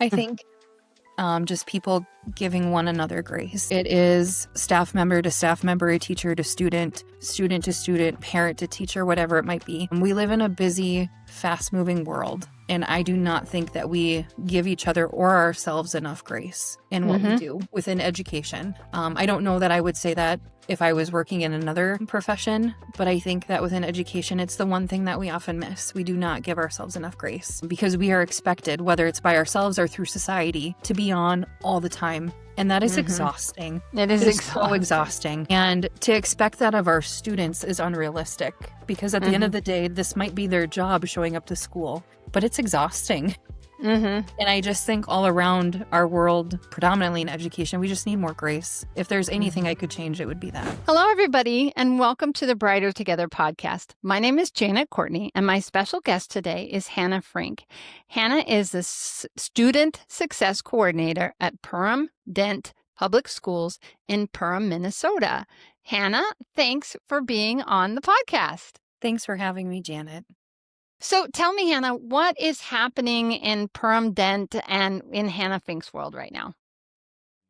I think just people giving one another grace. It is staff member to staff member, teacher to student, student to student, parent to teacher, whatever it might be. We live in a busy, fast-moving world, and I do not think that we give each other or ourselves enough grace in what we do within education. I don't know that I would say that if I was working in another profession, but I think that within education, it's the one thing that we often miss. We do not give ourselves enough grace because we are expected, whether it's by ourselves or through society, to be on all the time. And that is exhausting. It is so exhausting. And to expect that of our students is unrealistic because at the end of the day, this might be their job showing up to school, but it's exhausting. And I just think all around our world, predominantly in education, we just need more grace. If there's anything I could change, it would be that. Hello, everybody, and welcome to the Brighter Together podcast. My name is Janet Courtney, and my special guest today is Hannah Frink. Hannah is the Student Success Coordinator at Perham-Dent Public Schools in Perham, Minnesota. Hannah, thanks for being on the podcast. Thanks for having me, Janet. So tell me, Hannah, what is happening in Perham-Dent and in Hannah Frink's world right now?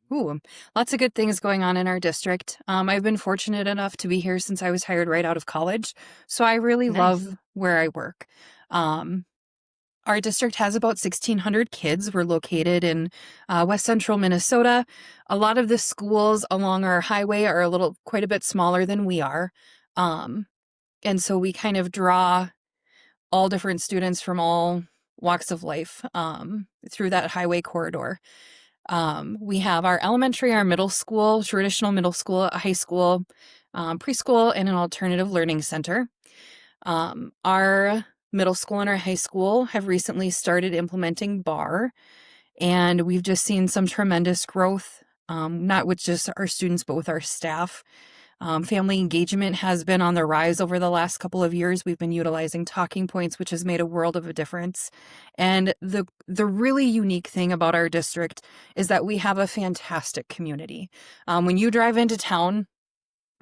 Ooh, lots of good things going on in our district. I've been fortunate enough to be here since I was hired right out of college, so I really love where I work. Our district has about 1,600 kids. We're located in west central Minnesota. A lot of the schools along our highway are quite a bit smaller than we are. And so we kind of draw all different students from all walks of life through that highway corridor. We have our elementary, our middle school, traditional middle school, a high school, preschool, and an alternative learning center. Our middle school and our high school have recently started implementing BAR, and we've just seen some tremendous growth, not with just our students, but with our staff. Family engagement has been on the rise over the last couple of years. We've been utilizing talking points, which has made a world of a difference. And the really unique thing about our district is that we have a fantastic community. When you drive into town,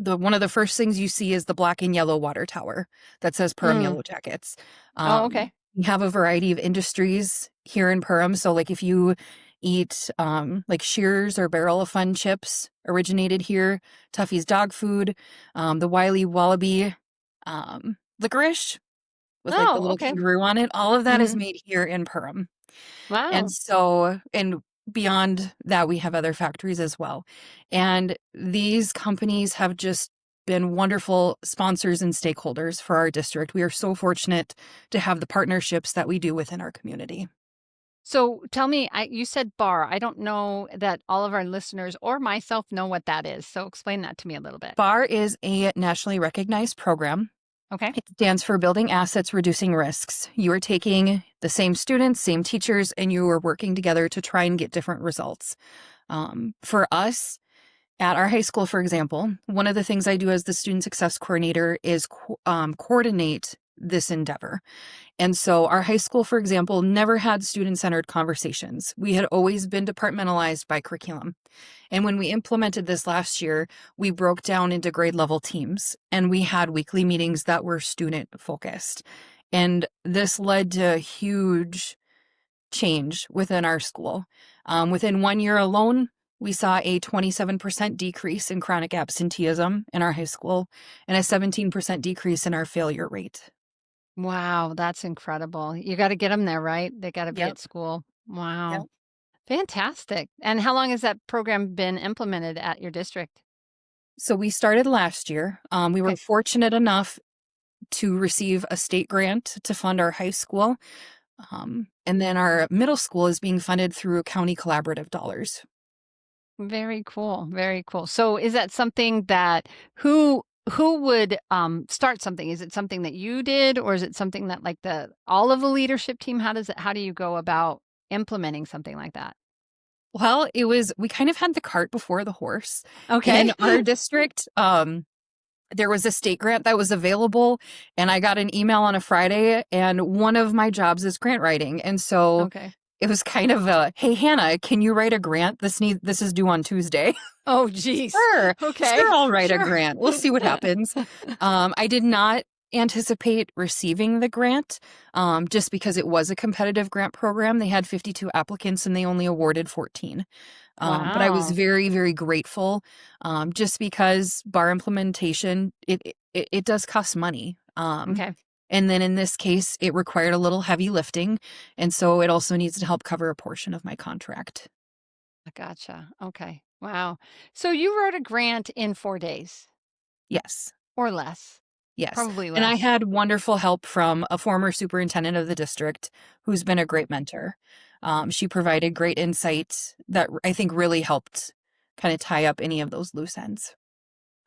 one of the first things you see is the black and yellow water tower that says Perham Yellow Jackets. Okay. We have a variety of industries here in Perham. So like if you eat like Shears or Barrel of Fun chips originated here, Tuffy's dog food, the Wiley Wallaby licorice with like the little kangaroo on it. All of that is made here in Perham. Wow. And beyond that, we have other factories as well. And these companies have just been wonderful sponsors and stakeholders for our district. We are so fortunate to have the partnerships that we do within our community. So tell me, you said BAR. I don't know that all of our listeners or myself know what that is. So explain that to me a little bit. BAR is a nationally recognized program. Okay. It stands for Building Assets, Reducing Risks. You are taking the same students, same teachers, and you are working together to try and get different results. For us, at our high school, for example, one of the things I do as the Student Success Coordinator is coordinate this endeavor. And so our high school, for example, never had student-centered conversations. We had always been departmentalized by curriculum. And when we implemented this last year, we broke down into grade level teams and we had weekly meetings that were student-focused. And this led to a huge change within our school. Within 1 year alone, we saw a 27% decrease in chronic absenteeism in our high school and a 17% decrease in our failure rate. Wow, that's incredible. You got to get them there, right? They got to be at school. Wow. Yep. Fantastic. And how long has that program been implemented at your district? So we started last year. We were fortunate enough to receive a state grant to fund our high school. And then our middle school is being funded through county collaborative dollars. Very cool. Very cool. So is that something that who would start something? Is it something that you did, or is it something that like all of the leadership team? How do you go about implementing something like that? Well, we kind of had the cart before the horse. Okay. In our district, there was a state grant that was available, and I got an email on a Friday, and one of my jobs is grant writing. And so it was kind of hey, Hannah, can you write a grant? This is due on Tuesday. Oh, geez. Sure. Okay. Sure, I'll write a grant. We'll see what happens. I did not anticipate receiving the grant, just because it was a competitive grant program. They had 52 applicants and they only awarded 14. But I was Wow. very, very grateful, just because bar implementation, it does cost money. Okay. And then in this case, it required a little heavy lifting. And so it also needs to help cover a portion of my contract. I gotcha. Okay. Wow. So you wrote a grant in 4 days Yes. or less, Yes. probably And I less. had wonderful help from a former superintendent of the district who's been a great mentor. She provided great insight that I think really helped kind of tie up any of those loose ends.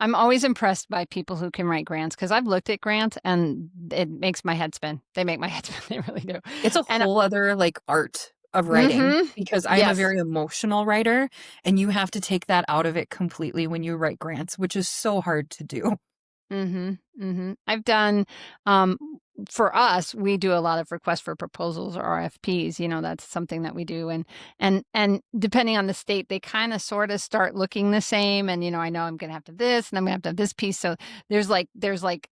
I'm always impressed by people who can write grants because I've looked at grants and it makes my head spin. They make my head spin. They really do. It's a And whole other like art of writing mm-hmm. because I'm a Yes. very emotional writer and you have to take that out of it completely when you write grants, which is so hard to do. Mhm, mhm. I've done, um for us, we do a lot of requests for proposals or RFPs, that's something that we do, and depending on the state, they kinda sorta start looking the same, and, I know I'm gonna have to have this, and I'm gonna have to have this piece, so there's, like,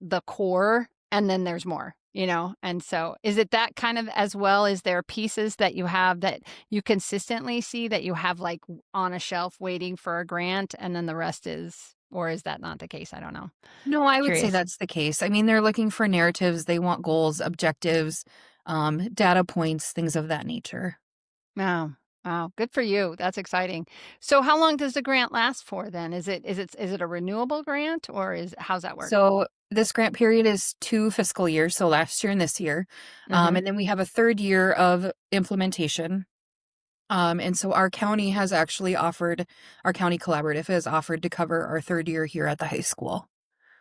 the core, and then there's more, and so is it that kind of as well? Is there pieces that you have that you consistently see that you have, like, on a shelf waiting for a grant, and then the rest is or is that not the case? I don't know. No, I would say Curious. that's the case. I mean, they're looking for narratives, they want goals, objectives, data points, things of that nature. Wow. Wow. Good for you. That's exciting. So how long does the grant last for then? Is it a renewable grant or how's that work? So this grant period is 2 fiscal years, so last year and this year. Mhm. And then we have a 3rd year of implementation. And so our county collaborative has offered to cover our 3rd year here at the high school,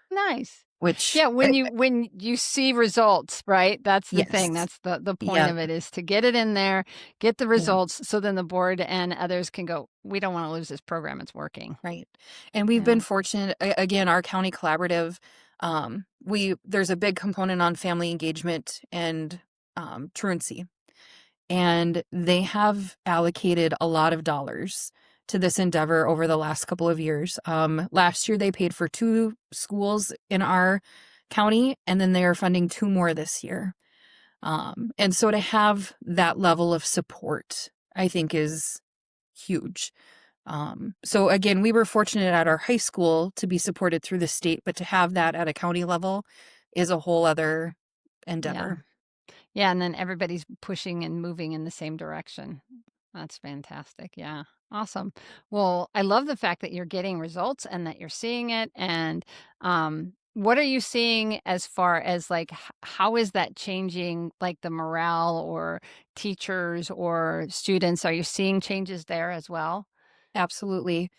Nice. which Yeah, when you see results, right? That's the thing. yes. That's the point Yep. of it is to get it in there, get the Yep. results so then the board and others can go, "We don't wanna lose this program. It's working." Right. And we've Yeah. been fortunate again, our county collaborative, we there's a big component on family engagement and truancy. And they have allocated a lot of dollars to this endeavor over the last couple of years. Last year, they paid for 2 schools in our county, and then they are funding 2 more this year. And so to have that level of support, I think is huge. So again, we were fortunate at our high school to be supported through the state, but to have that at a county level is a whole other Yeah. endeavor. Yeah, and then everybody's pushing and moving in the same direction. That's fantastic. Yeah. Awesome. Well, I love the fact that you're getting results and that you're seeing it. And what are you seeing as far as like how is that changing like the morale or teachers or students? Are you seeing changes there as well? Absolutely.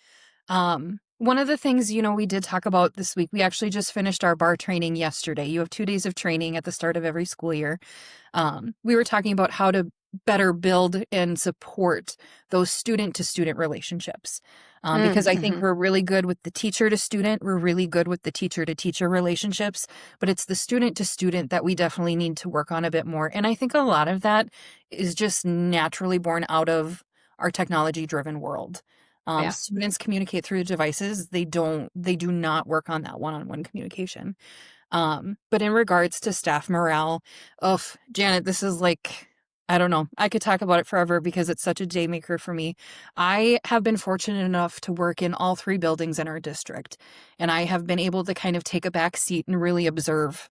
One of the things, we did talk about this week, we actually just finished our bar training yesterday. You have 2 days of training at the start of every school year. We were talking about how to better build and support those student to student relationships. Because I think Mm-hmm. we're really good with the teacher to student, we're really good with the teacher to teacher relationships, but it's the student to student that we definitely need to work on a bit more. And I think a lot of that is just naturally born out of our technology driven world. Yeah. Students communicate through devices. They do not work on that one-on-one communication. But in regards to staff morale, oh, Janet, this is like, I don't know. I could talk about it forever because it's such a day maker for me. I have been fortunate enough to work in all 3 buildings in our district, and I have been able to kind of take a back seat and really observe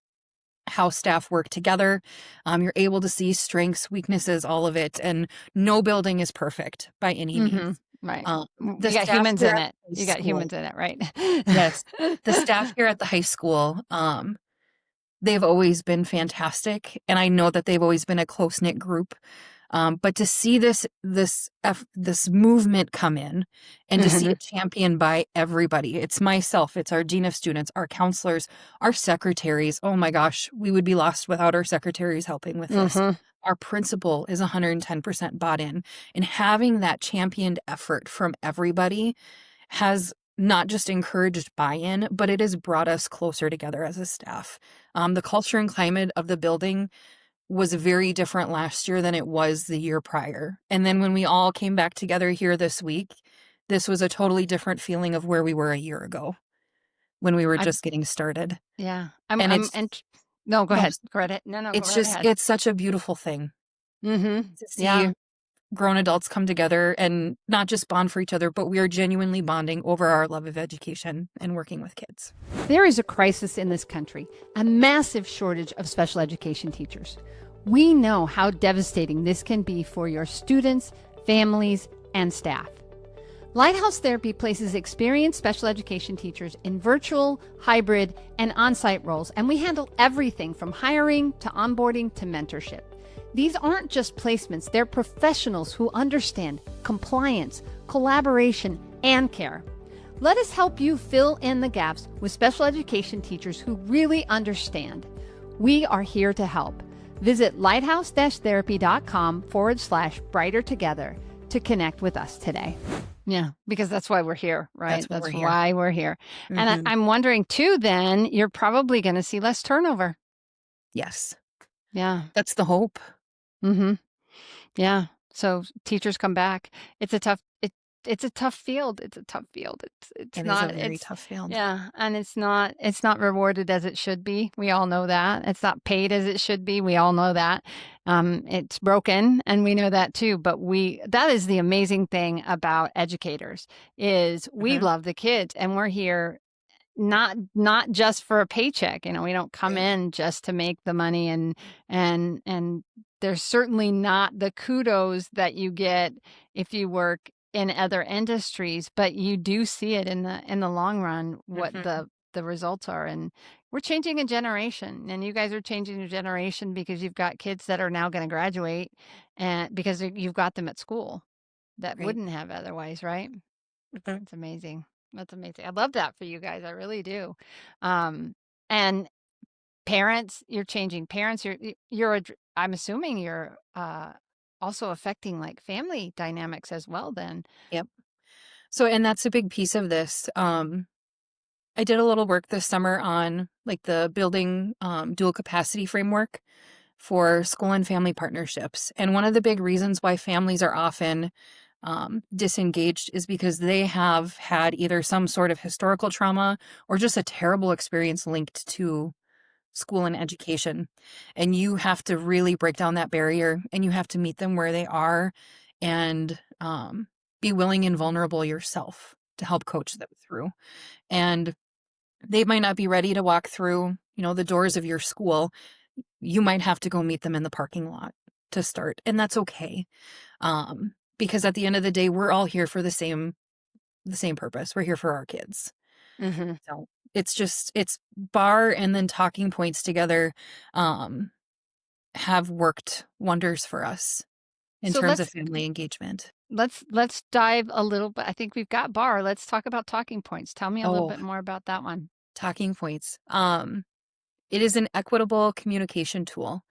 how staff work together. You're able to see strengths, weaknesses, all of it, and no building is perfect by any means. Mm-hmm. Right. Um, the You got staff humans here in at it. the high You got school, humans in it, right? yes, the staff here at the high school, they've always been fantastic, and I know that they've always been a close-knit group, but to see this movement come in and to see Mhm. it championed by everybody, it's myself, it's our dean of students, our counselors, our secretaries, oh my gosh, we would be lost without our secretaries helping with this. Mhm. Our principal is 110% bought in, and having that championed effort from everybody has not just encouraged buy-in, but it has brought us closer together as a staff. The culture and climate of the building was very different last year than it was the year prior. And then when we all came back together here this week, this was a totally different feeling of where we were a year ago when we were I just getting started. yeah. And it's No, go Oh, ahead. Go right ahead. No, go right ahead. it's such a beautiful thing Mm-hmm. to Yeah. see grown adults come together and not just bond for each other, but we are genuinely bonding over our love of education and working with kids. There is a crisis in this country, a massive shortage of special education teachers. We know how devastating this can be for your students, families, and staff. Lighthouse Therapy places experienced special education teachers in virtual, hybrid, and on-site roles, and we handle everything from hiring to onboarding to mentorship. These aren't just placements, they're professionals who understand compliance, collaboration, and care. Let us help you fill in the gaps with special education teachers who really understand. We are here to help. Visit lighthouse-therapy.com/brighter together to connect with us today. Yeah, because that's why we're here, right? That's why we're here. And I'm wondering too, then you're probably going to see less turnover. Yes. Yeah. That's the hope. Mm-hmm. Yeah. So teachers come back. It's a tough field. It's a tough field. It is a very tough field. Yeah, and it's not rewarded as it should be. We all know that. It's not paid as it should be. We all know that. It's broken, and we know that too. But that is the amazing thing about educators is we love the kids, and we're here not just for a paycheck. We don't come in just to make the money, and there's certainly not the kudos that you get if you work in other industries, but you do see it in the long run what the results are. And we're changing a generation, and you guys are changing a generation because you've got kids that are now going to graduate, and because you've got them at school that wouldn't have otherwise, right? It's amazing. That's amazing. I love that for you guys. I really do. And parents, you're changing parents. I'm assuming you're also affecting like family dynamics as well then. Yep. So, and that's a big piece of this. I did a little work this summer on like the building dual capacity framework for school and family partnerships. And one of the big reasons why families are often disengaged is because they have had either some sort of historical trauma or just a terrible experience linked to school and education. And you have to really break down that barrier, and you have to meet them where they are and be willing and vulnerable yourself to help coach them through. And they might not be ready to walk through, the doors of your school. You might have to go meet them in the parking lot to start. And that's okay. Because at the end of the day, we're all here for the same purpose. We're here for our kids. So it's BAR and then talking points together have worked wonders for us in terms of family engagement. Let's dive a little bit. I think we've got BAR. Let's talk about talking points. Tell me a little bit more about that one. Talking points. It is an equitable communication tool.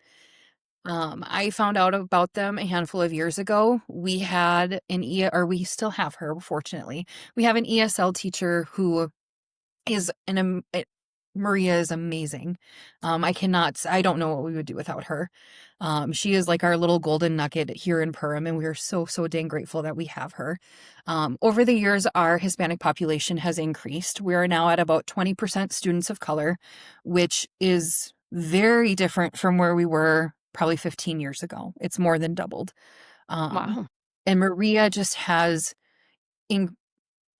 I found out about them a handful of years ago. We had we still have her, fortunately. We have an ESL teacher who is Maria is amazing. I don't know what we would do without her. She is like our little golden nugget here in Perham, and we are so, so dang grateful that we have her. Over the years, our Hispanic population has increased. We are now at about 20% students of color, which is very different from where we were probably 15 years ago. It's more than doubled. Wow. And Maria just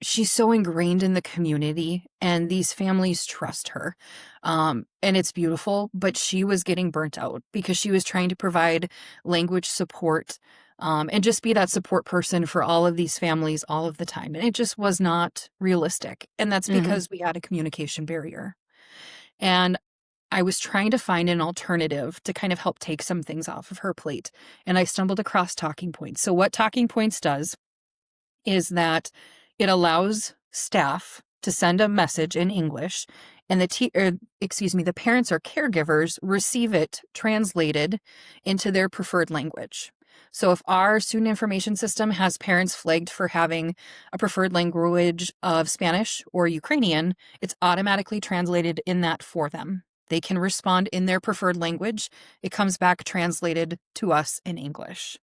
she's so ingrained in the community, and these families trust her. And it's beautiful, but she was getting burnt out because she was trying to provide language support and just be that support person for all of these families all of the time. And it just was not realistic. And that's because we had a communication barrier. And I was trying to find an alternative to kind of help take some things off of her plate. And I stumbled across Talking Points. So what Talking Points does is that it allows staff to send a message in English, and the parents or caregivers receive it translated into their preferred language. So if our student information system has parents flagged for having a preferred language of Spanish or Ukrainian, it's automatically translated in that for them. They can respond in their preferred language. It comes back translated to us in English.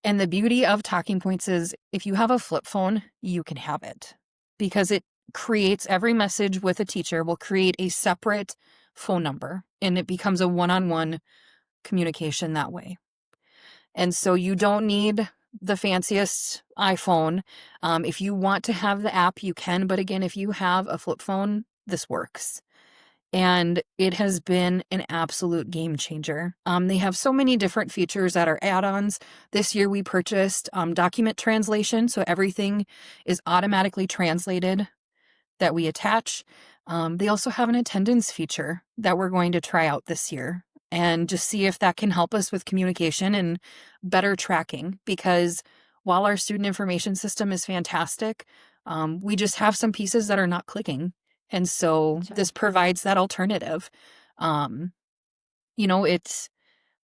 And the beauty of Talking Points is if you have a flip phone, you can have it because it creates every message with a teacher will create a separate phone number, and it becomes a one-on-one communication that way. And so you don't need the fanciest iPhone. If you want to have the app, you can. But again, if you have a flip phone, this works. And it has been an absolute game changer. They have so many different features that are add-ons. This year we purchased document translation, so everything is automatically translated that we attach. They also have an attendance feature that we're going to try out this year and just see if that can help us with communication and better tracking, because while our student information system is fantastic, we just have some pieces that are not clicking. And so this provides that alternative. It's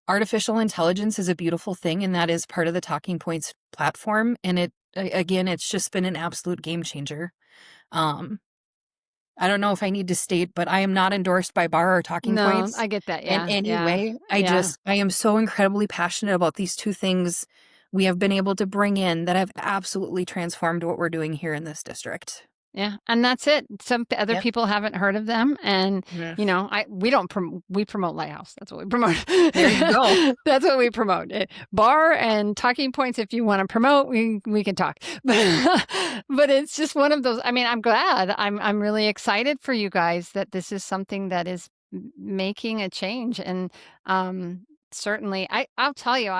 artificial intelligence is a beautiful thing, and that is part of the Talking Points platform. And it's just been an absolute game changer. I don't know if I need to state, but I am not endorsed by BAR or Talking Points. No, I get that. In Yeah. any way. I am so incredibly passionate about these two things we have been able to bring in that have absolutely transformed what we're doing here in this district. Yeah. And that's it. Some other people haven't heard of them. And, we promote Lighthouse. That's what we promote. There you go. That's what we promote. BAR and Talking Points, if you want to promote, we can talk. But it's just one of those. I mean, I'm glad. I'm really excited for you guys that this is something that is making a change. And certainly, I'll tell you,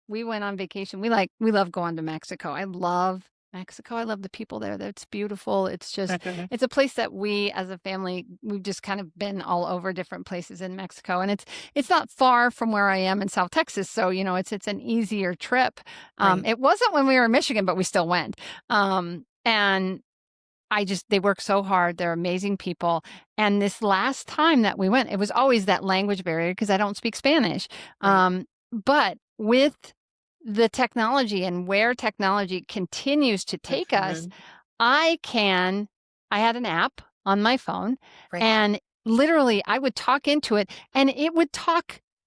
we went on vacation. We love going to Mexico. I love Mexico. I love the people there. That's beautiful. It's just, it's a place that we as a family, we've just kind of been all over different places in Mexico. And it's not far from where I am in South Texas. So, it's an easier trip. Right. It wasn't when we were in Michigan, but we still went. And they work so hard. They're amazing people. And this last time that we went, it was always that language barrier because I don't speak Spanish. Right. But with the technology and where technology continues to take us, I had an app on my phone, Right. and literally I would talk into it and it would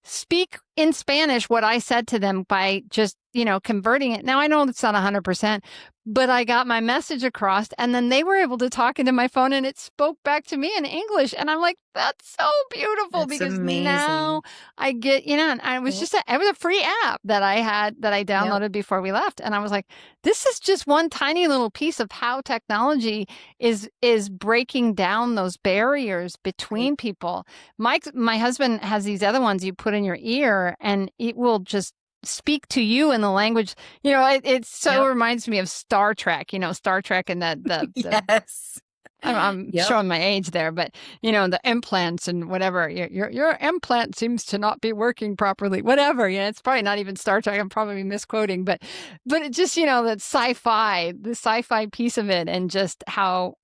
speak in Spanish what I said to them by just, converting it. Now I know it's not 100%, but I got my message across, and then they were able to talk into my phone and it spoke back to me in English. And I'm like, that's so beautiful. That's because amazing. now I get, and it was just it was a free app that I downloaded before we left. And I was like, this is just one tiny little piece of how technology is breaking down those barriers between people. My husband has these other ones you put in your ear, and it will just speak to you in the language. It so reminds me of Star Trek. Star Trek and the yes. I'm showing my age there, but the implants and whatever, your implant seems to not be working properly, whatever. It's probably not even Star Trek. I'm probably misquoting, but it just, that the sci-fi piece of it, and just how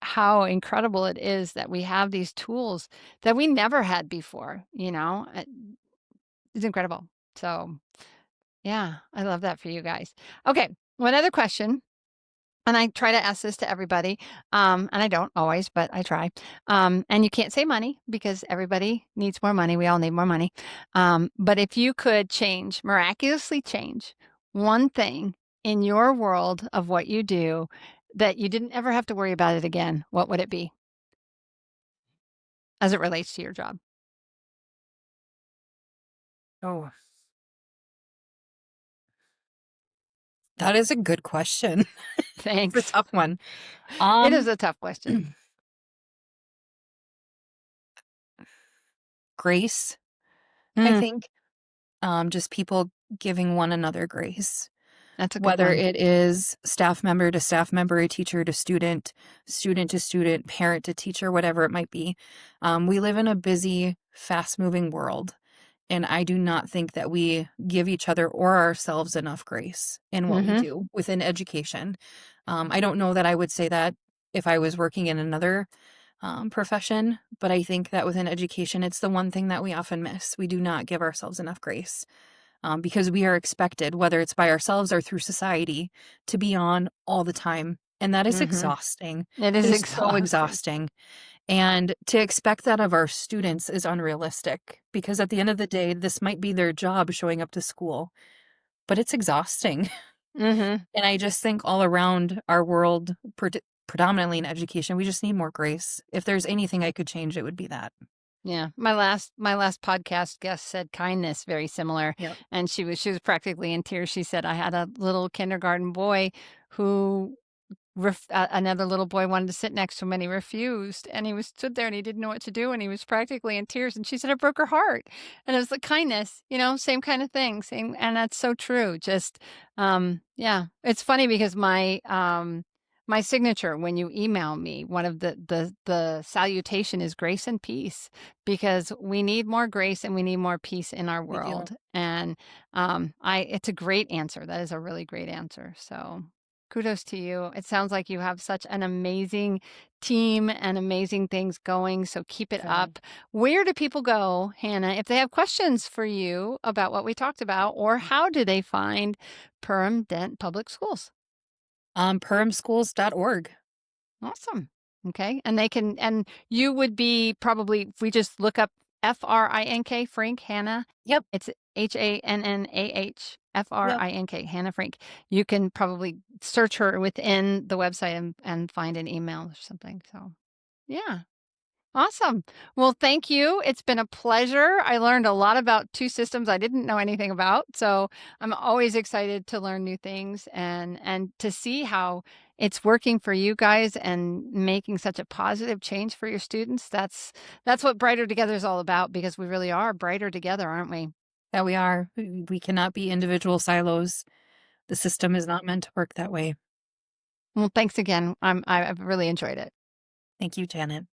incredible it is that we have these tools that we never had before. It's incredible. So yeah, I love that for you guys. Okay. One other question. And I try to ask this to everybody, and I don't always, but I try. And you can't say money because everybody needs more money. We all need more money. But if you could miraculously change one thing in your world of what you do that you didn't ever have to worry about it again, what would it be as it relates to your job? Oh, that is a good question. Thanks. It's a tough one. It is a tough question. Grace, I think. Just people giving one another grace. That's a good Whether one. it is staff member to staff member, a teacher to student, student to student, parent to teacher, whatever it might be. We live in a busy, fast-moving world, and I do not think that we give each other or ourselves enough grace in what we do within education. I don't know that I would say that if I was working in another profession, but I think that within education, it's the one thing that we often miss. We do not give ourselves enough grace. Because we are expected, whether it's by ourselves or through society, to be on all the time. And that is exhausting. It is so exhausting. And to expect that of our students is unrealistic, because at the end of the day, this might be their job showing up to school, but it's exhausting. And I just think all around our world, predominantly in education, we just need more grace. If there's anything I could change, it would be that. Yeah. My last podcast guest said kindness, very similar. Yep. And she was practically in tears. She said, I had a little kindergarten boy who another little boy wanted to sit next to him and he refused, and he was stood there and he didn't know what to do and he was practically in tears, and she said it broke her heart. And it was the kindness, same kind of thing, same. And that's so true. Just yeah, it's funny because my signature when you email me, one of the salutation is grace and peace, because we need more grace and we need more peace in our We do. world. And I it's a great answer. That is a really great answer. So kudos to you. It sounds like you have such an amazing team and amazing things going. So keep it Good. up. Where do people go, Hannah, if they have questions for you about what we talked about, or how do they find Perham Dent Public Schools? Perhamschools.org. Awesome. Okay. And you would be probably, if we just look up Frink, Frink, Hannah. Yep. It's HANNAH, Yep. Frink, Hannah Frink. You can probably search her within the website and find an email or something. So, yeah. Awesome. Well, thank you. It's been a pleasure. I learned a lot about two systems I didn't know anything about. So I'm always excited to learn new things and to see how it's working for you guys and making such a positive change for your students. That's what Brighter Together is all about, because we really are brighter together, aren't we? That we are. We cannot be individual silos. The system is not meant to work that way. Well, thanks again. I've really enjoyed it. Thank you, Janet.